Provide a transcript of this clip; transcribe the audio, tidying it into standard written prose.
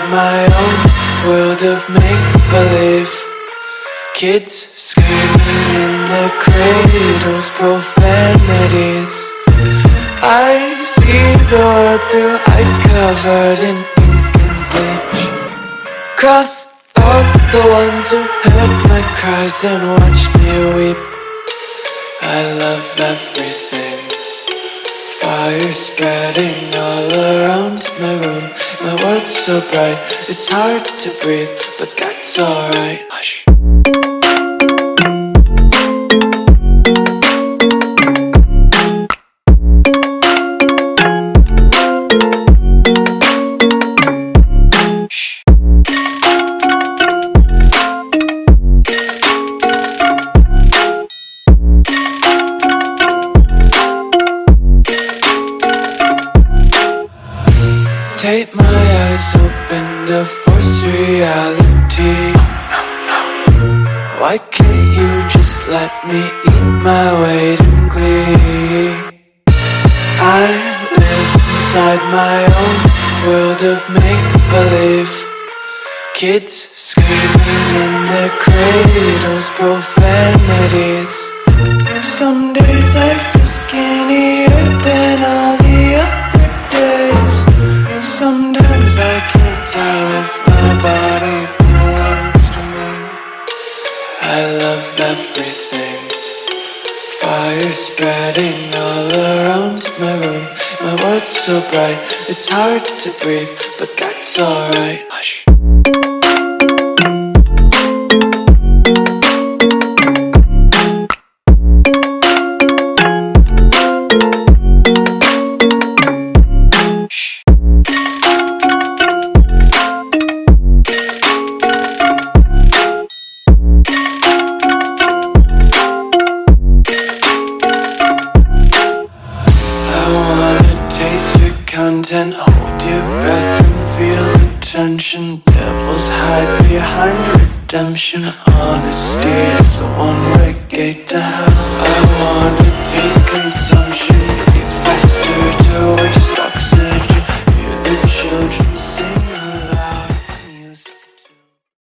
my own world of make-believe. Kids screaming in their cradles, profanities. I see the world through ice covered in ink and bleach. Cross out the ones who heard my cries and watched me weep. I love everything. Fire spreading all around my room. My world's so bright, it's hard to breathe, but that's alright. Hush. Take my eyes open to force reality. Why can't you just let me eat my weight in glee? I live inside my own world of make-believe. Kids screaming in their cradles, profanities. Some days I feel skinnier than all the other days. Sometimes I can't tell if my body belongs to me. I love everything. Fire spreading all around my room. My world's so bright, it's hard to breathe, but that's alright. Hush. Content, hold your breath and feel the tension. Devils hide behind redemption. Honesty is a one-way gate to hell. I wanna taste consumption, breathe faster to waste